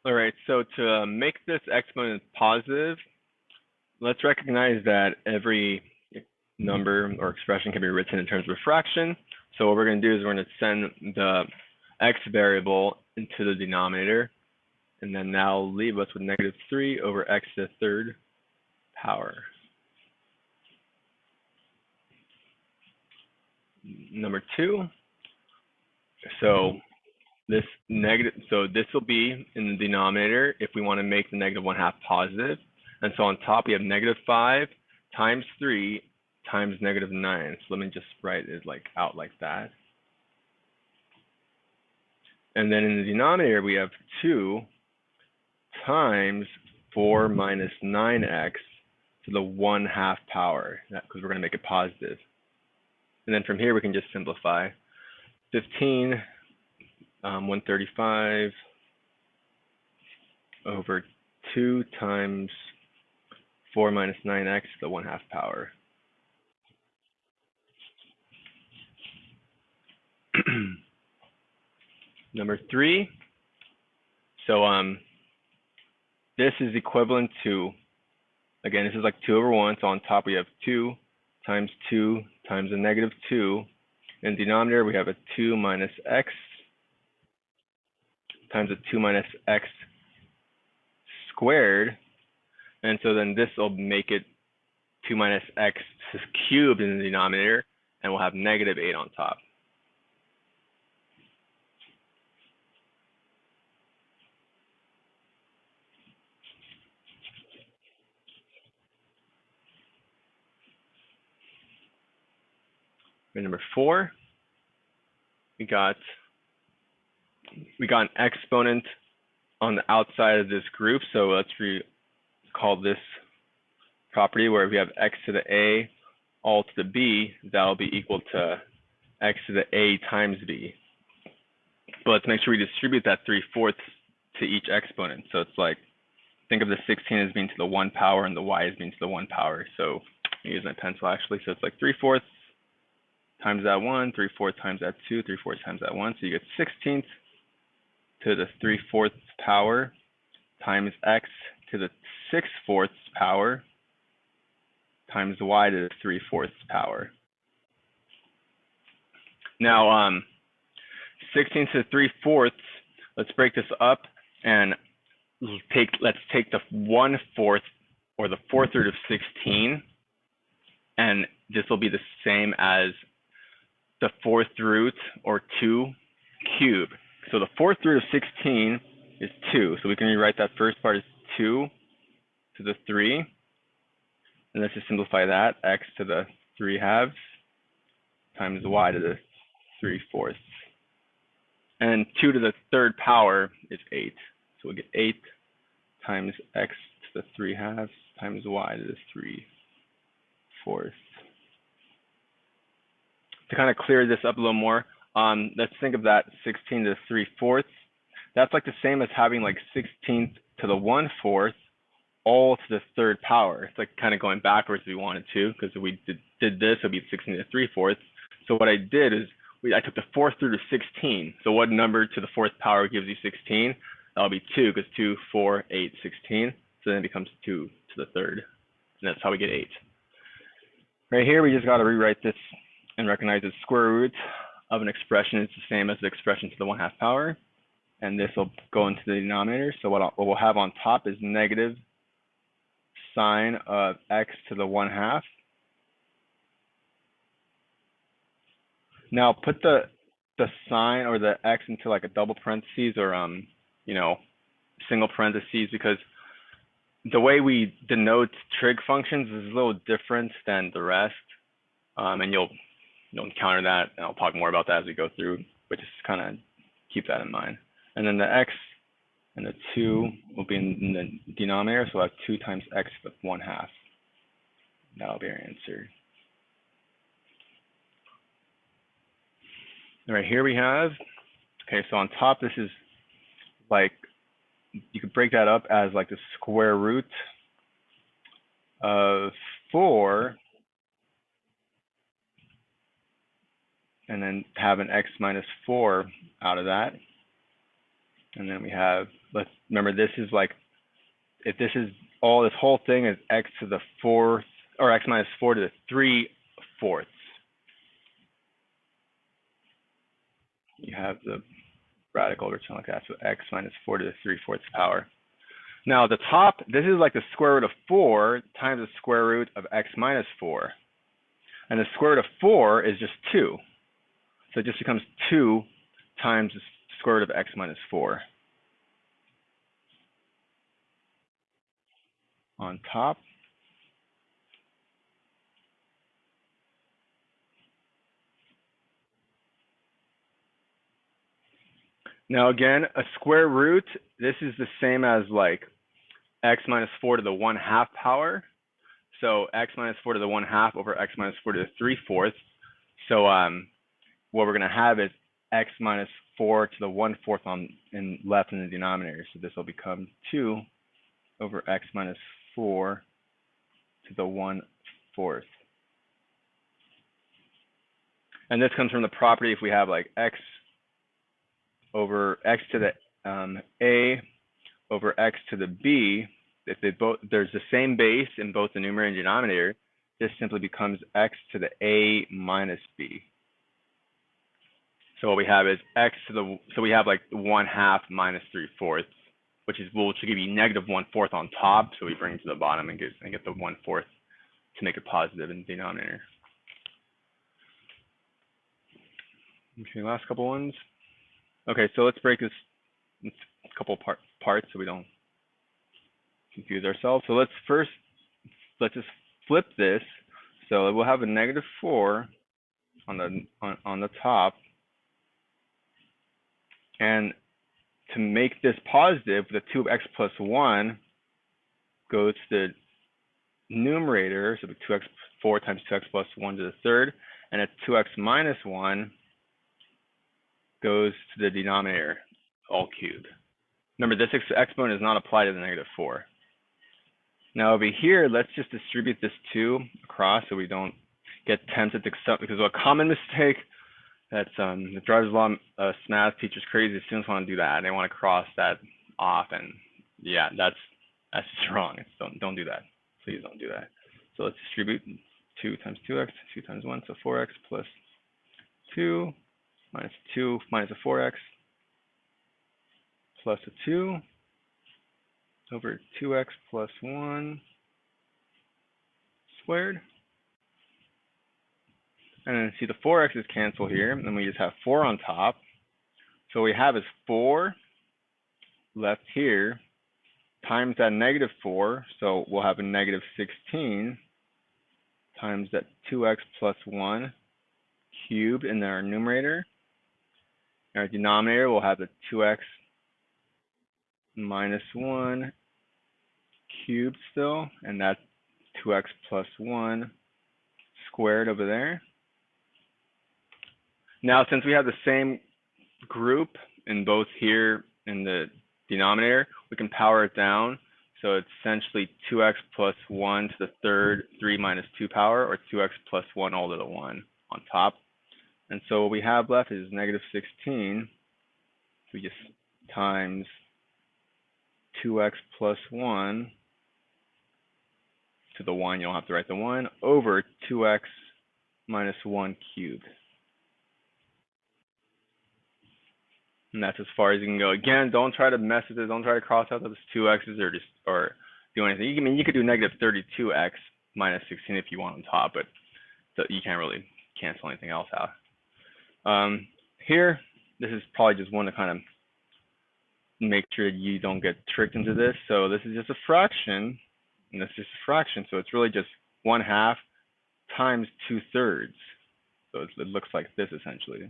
All right, so to make this exponent positive, let's recognize that every number or expression can be written in terms of a fraction. So what we're going to do is we're going to send the x variable into the denominator, and then that'll leave us with -3 over x to the third power. Number 2, so this will be in the denominator if we want to make the -1/2 positive. And so on top we have -5 times 3 times -9. So let me just write it out like that. And then in the denominator we have 2 times 4 minus 9x to the 1/2 power, because we're going to make it positive. And then from here we can just simplify. 15 135 over 2 times 4 minus 9x to the 1/2 power. Number 3, so this is equivalent to, again, this is like 2 over 1, so on top we have 2 times the -2. In the denominator we have a 2 minus x times a 2 minus x squared, and so then this will make it 2 minus x cubed in the denominator, and we'll have -8 on top. And number 4, we got an exponent on the outside of this group, so let's call this property where we have x to the a all to the b, that'll be equal to x to the a times b. But let's make sure we distribute that 3/4 to each exponent. So it's like, think of the 16 as being to the 1 power and the y as being to the 1 power. So I'm use my pencil actually. So it's like 3/4 times that 1, 3/4 times that 2, 3/4 times that 1. So you get 16th to the 3/4 power times x to the 6/4 power times y to the 3/4 power. Now, 16 to the 3/4, let's break this up and let's take the 1/4 or the 4th root of 16, and this will be the same as the 4th root or 2 cubed. So the 4th root of 16 is 2. So we can rewrite that first part as 2 to the 3. And let's just simplify that. X to the 3/2 times y to the 3/4. And 2 to the 3rd power is 8. So we get 8 times x to the 3/2 times y to the 3/4. To kind of clear this up a little more, let's think of that 16 to the 3/4. That's like the same as having like 16th to the 1/4 all to the 3rd power. It's like kind of going backwards if we wanted to, because if we did this, it would be 16 to the 3/4. So what I did is I took the 4th root of 16. So what number to the 4th power gives you 16? That'll be 2, because 2, 4, 8, 16. So then it becomes 2 to the 3rd. And that's how we get 8. Right here, we just got to rewrite this and recognize the square root of an expression is the same as the expression to the 1/2 power. And this will go into the denominator. So what we'll have on top is negative sine of x to the 1/2. Now put the sign or the x into like a double parentheses or single parentheses, because the way we denote trig functions is a little different than the rest, and you'll encounter that, and I'll talk more about that as we go through, but just kind of keep that in mind. And then the x and the 2 will be in the denominator, so we'll have 2 times x to the 1/2. That'll be our answer. All right, here we have, okay, so on top, this is like, you could break that up as like the square root of 4, and then have an x minus 4 out of that. And then we have, let's remember, this is like, if this is all, this whole thing is x to the fourth, or x minus 4 to the 3/4. You have the radical return like that, so x minus 4 to the 3/4 power. Now at the top, this is like the square root of 4 times the square root of x minus 4. And the square root of 4 is just 2. So it just becomes 2 times the square root of x minus 4. On top. Now again, a square root, this is the same as like x minus 4 to the 1/2 power. So x minus 4 to the 1/2 over x minus 4 to the 3/4. So what we're going to have is x minus 4 to the 1/4 in left in the denominator. So this will become 2 over x minus 4 to the 1/4. And this comes from the property if we have like x over x to the a over x to the b, if they both, there's the same base in both the numerator and denominator, this simply becomes x to the a minus b. So what we have is x to the, so we have like 1/2 minus 3/4, which should give you negative 1/4 on top. So we bring it to the bottom and get the 1/4 to make it positive in the denominator. Okay, last couple ones. Okay, so let's break this into a couple parts so we don't confuse ourselves. So let's just flip this. So we'll have a negative 4 on the top. And to make this positive, the 2 of x plus 1 goes to the numerator, so the 4 times 2x plus 1 to the third, and a 2x minus 1 goes to the denominator, all cubed. Remember, this exponent is not applied to the negative 4. Now over here, let's just distribute this 2 across so we don't get tempted to, because a common mistake that drives a lot of math teachers crazy, students want to do that. They want to cross that off, and yeah, that's just wrong. Don't do that. Please don't do that. So let's distribute 2 times 2x, 2 times 1, so 4x plus 2 minus a 4x plus a 2 over 2x plus 1 squared. And then see the 4x's cancel here, and then we just have 4 on top. So what we have is 4 left here times that negative 4, so we'll have a negative 16 times that 2x plus 1 cubed in our numerator. In our denominator, we'll have the 2x minus 1 cubed still, and that's 2x plus 1 squared over there. Now, since we have the same group in both here in the denominator, we can power it down. So it's essentially 2x plus 1 to the third, 3 minus 2 power, or 2x plus 1 all to the 1 on top. And so what we have left is negative 16. We just times 2x plus 1 to the 1, you don't have to write the 1, over 2x minus 1 cubed. And that's as far as you can go. Again, don't try to mess with it. Don't try to cross out those 2x's or do anything. You could do negative 32x minus 16 if you want on top, but you can't really cancel anything else out. Here, this is probably just one to kind of make sure you don't get tricked into this. So this is just a fraction, and this is just a fraction. So it's really just 1/2 times 2/3. So it looks like this essentially.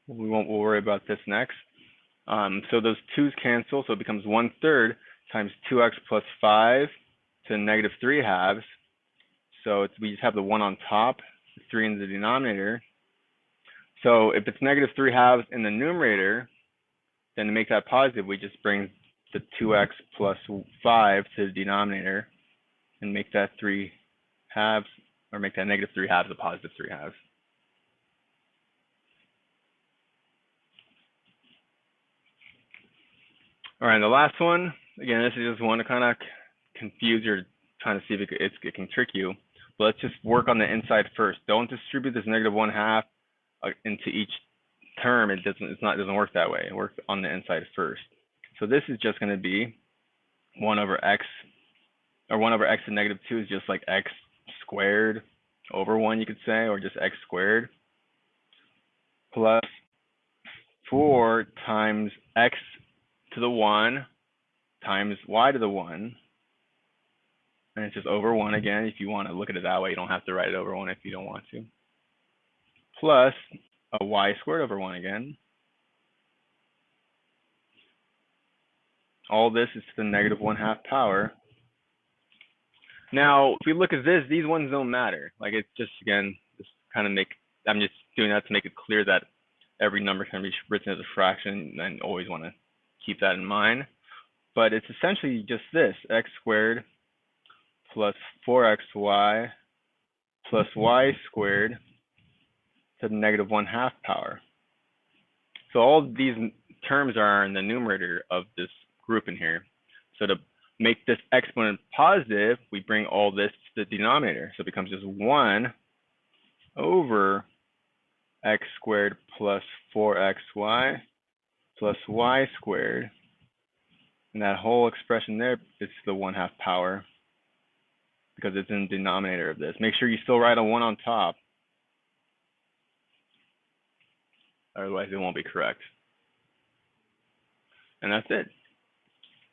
We'll worry about this next. So those 2's cancel, so it becomes 1/3 times 2x plus 5 to negative 3/2. So we just have the 1 on top, 3 in the denominator. So if it's negative 3/2 in the numerator, then to make that positive, we just bring the 2x plus 5 to the denominator and make that 3 halves, or make that negative 3 halves a positive 3 halves. All right, the last one, again, this is just one to kind of confuse you, trying to see if it can trick you. But let's just work on the inside first. Don't distribute this negative 1/2 into each term. It doesn't work that way. It works on the inside first. So this is just going to be 1 over x, or 1 over x to negative 2 is just like x squared over 1, you could say, or just x squared, plus 4 times x to the 1 times y to the 1, and it's just over 1 again. If you want to look at it that way, you don't have to write it over 1 if you don't want to, plus a y squared over 1 again. All this is to the negative 1/2 power. Now, if we look at this, these ones don't matter. Like, it's just, again, just kind of I'm just doing that to make it clear that every number can be written as a fraction, and always want to keep that in mind. But it's essentially just this, x squared plus 4xy plus y squared to the negative 1/2 power. So all these terms are in the numerator of this group in here. So to make this exponent positive, we bring all this to the denominator. So it becomes just 1 over x squared plus 4xy plus y squared. And that whole expression there is the 1/2 power, because it's in the denominator of this. Make sure you still write a 1 on top, otherwise it won't be correct. And that's it.